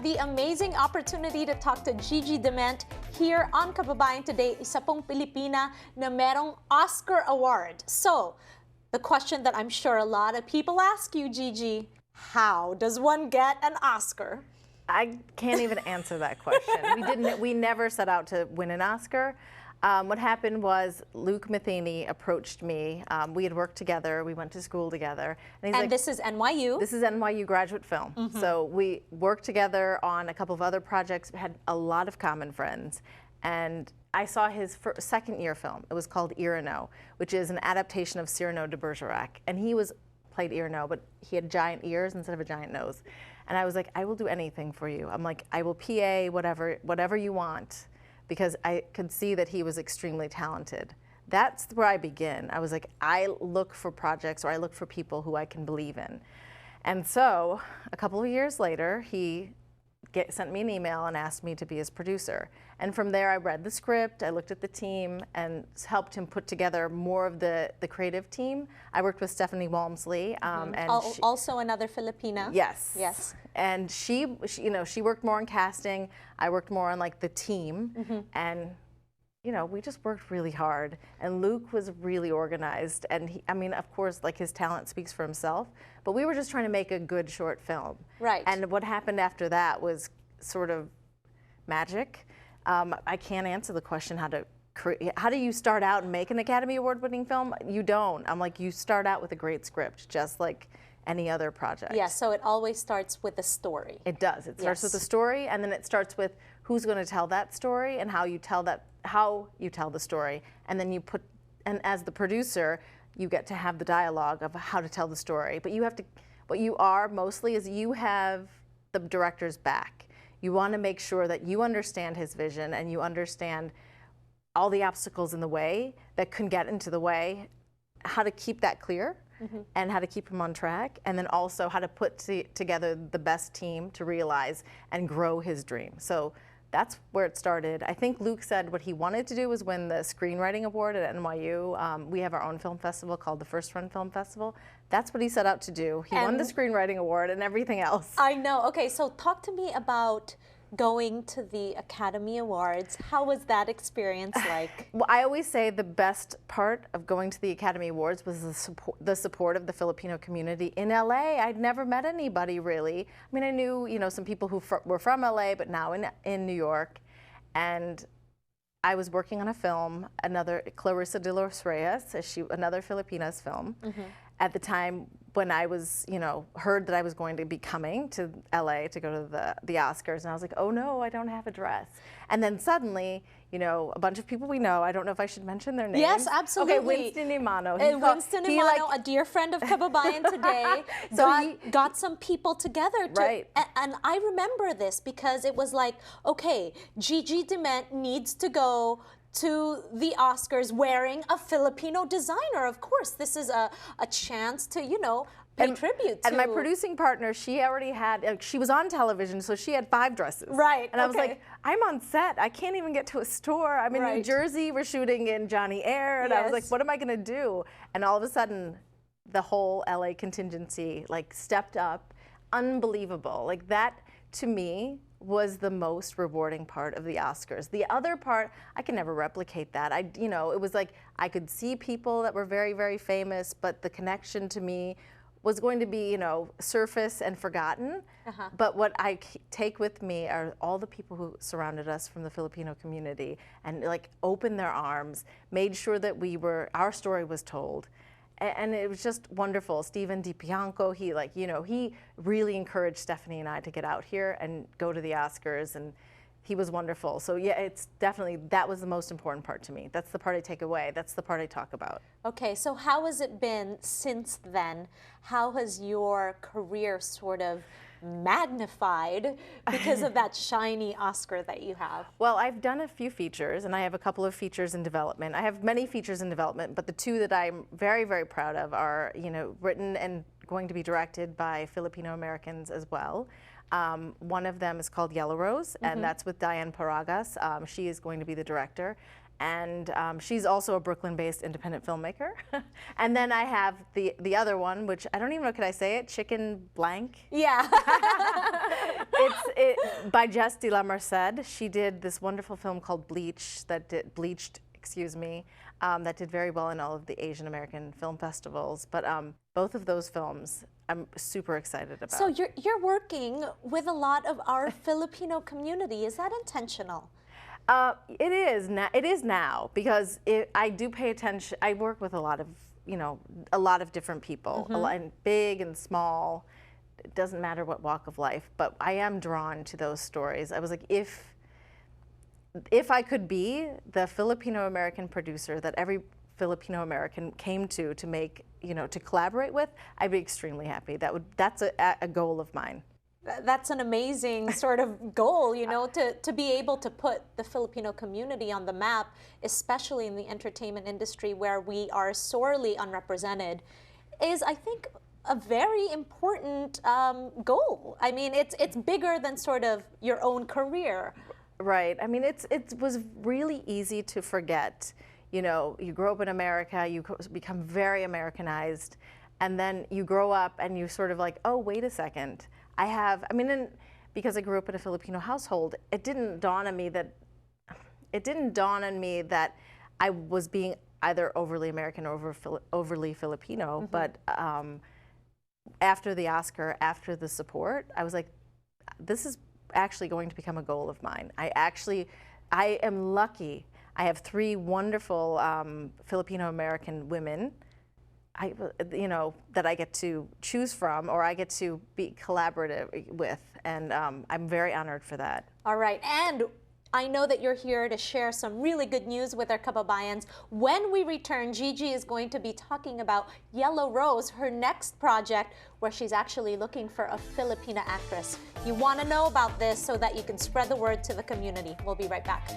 the amazing opportunity to talk to Gigi Dement here on Kababayan Today, isa pong Pilipina na merong Oscar Award. So, the question that I'm sure a lot of people ask you, Gigi, how does one get an Oscar? I can't even answer that question. We never set out to win an Oscar. What happened was Luke Matheny approached me. We had worked together. We went to school together. And like, this is NYU? This is NYU graduate film. Mm-hmm. So we worked together on a couple of other projects, had a lot of common friends. And I saw his second year film. It was called Irano, which is an adaptation of Cyrano de Bergerac. And he played Irano, but he had giant ears instead of a giant nose. And I was like, I will do anything for you. I'm like, I will PA, whatever you want, because I could see that he was extremely talented. That's where I begin. I was like, I look for projects, or I look for people who I can believe in. And so a couple of years later, he sent me an email and asked me to be his producer. And from there, I read the script, I looked at the team, and helped him put together more of the creative team. I worked with Stephanie Walmsley. And also another Filipina. Yes. Yes. And she worked more on casting. I worked more on like the team. Mm-hmm. And we just worked really hard. And Luke was really organized. And I mean, of course, like his talent speaks for himself. But we were just trying to make a good short film. Right. And what happened after that was sort of magic. I can't answer the question how do you start out and make an Academy Award-winning film? You don't. I'm like, you start out with a great script, just like any other project. Yeah, so it always starts with a story. It does. It starts with a story, and then it starts with who's going to tell that story and how you tell the story. And then and as the producer, you get to have the dialogue of how to tell the story. But what you are mostly is you have the director's back. You want to make sure that you understand his vision and you understand all the obstacles in the way that can get into the way, how to keep that clear, mm-hmm. and how to keep him on track, and then also how to put together the best team to realize and grow his dream. So that's where it started. I think Luke said what he wanted to do was win the Screenwriting Award at NYU. We have our own film festival called the First Run Film Festival. That's what he set out to do. He won the Screenwriting Award and everything else. I know. Okay, so talk to me about going to the Academy Awards. How was that experience like? Well, I always say the best part of going to the Academy Awards was the support of the Filipino community in LA. I'd never met anybody really. I mean, I knew some people who were from LA, but now in New York. And I was working on a film, another Clarissa de los Reyes, another Filipinas film. Mm-hmm. At the time when I was, heard that I was going to be coming to LA to go to the Oscars, and I was like, oh no, I don't have a dress. And then suddenly, a bunch of people we know, I don't know if I should mention their names. Yes, absolutely. Okay, Winston Imano. Winston Imano, a dear friend of Kababayan Today, got some people together. Right. And I remember this because it was like, okay, Gigi Dement needs to go to the Oscars wearing a Filipino designer. Of course, this is a chance to, pay tribute to. And my producing partner, she already had, she was on television, so she had 5 dresses. Right. And I was like, I'm on set. I can't even get to a store. I'm in New Jersey. We're shooting in Johnny Air. And I was like, what am I going to do? And all of a sudden, the whole LA contingency stepped up. Unbelievable. Like that, to me, was the most rewarding part of the Oscars. The other part, I can never replicate that. It was like I could see people that were very, very famous, but the connection to me was going to be, surface and forgotten. Uh-huh. But what I take with me are all the people who surrounded us from the Filipino community and opened their arms, made sure that our story was told. And it was just wonderful. Steven DiPianco, he really encouraged Stephanie and I to get out here and go to the Oscars, and he was wonderful. So yeah, it's definitely, that was the most important part to me. That's the part I take away. That's the part I talk about. Okay, so how has it been since then? How has your career sort of magnified because of that shiny Oscar that you have? Well, I've done a few features, and I have a couple of features in development. I have many features in development, but the 2 that I'm very, very proud of are, written and going to be directed by Filipino-Americans as well. One of them is called Yellow Rose, and that's with Diane Paragas. She is going to be the director. And she's also a Brooklyn-based independent filmmaker. And then I have the other one, which I don't even know, can I say it? Chicken Blank? Yeah. It's by Jess de la Merced. She did this wonderful film called Bleached, that did very well in all of the Asian American film festivals. But both of those films I'm super excited about. So you're working with a lot of our Filipino community. Is that intentional? It is now because I do pay attention. I work with a lot of different people, and big and small. It doesn't matter what walk of life, but I am drawn to those stories. I was like, if I could be the Filipino-American producer that every Filipino-American came to make, to collaborate with, I'd be extremely happy. That's a goal of mine. That's an amazing sort of goal, to be able to put the Filipino community on the map, especially in the entertainment industry where we are sorely unrepresented, is, I think, a very important goal. I mean, it's bigger than sort of your own career. Right. I mean, it was really easy to forget. You grow up in America, you become very Americanized, and then you grow up and you sort of like, oh, wait a second. Because I grew up in a Filipino household, it didn't dawn on me that I was being either overly American or overly Filipino. But after the Oscar, after the support, I was like, this is actually going to become a goal of mine. I am lucky. I have 3 wonderful Filipino-American women that I get to choose from, or I get to be collaborative with, and I'm very honored for that. All right, and I know that you're here to share some really good news with our kababayans. When we return, Gigi is going to be talking about Yellow Rose, her next project, where she's actually looking for a Filipina actress. You want to know about this so that you can spread the word to the community. We'll be right back.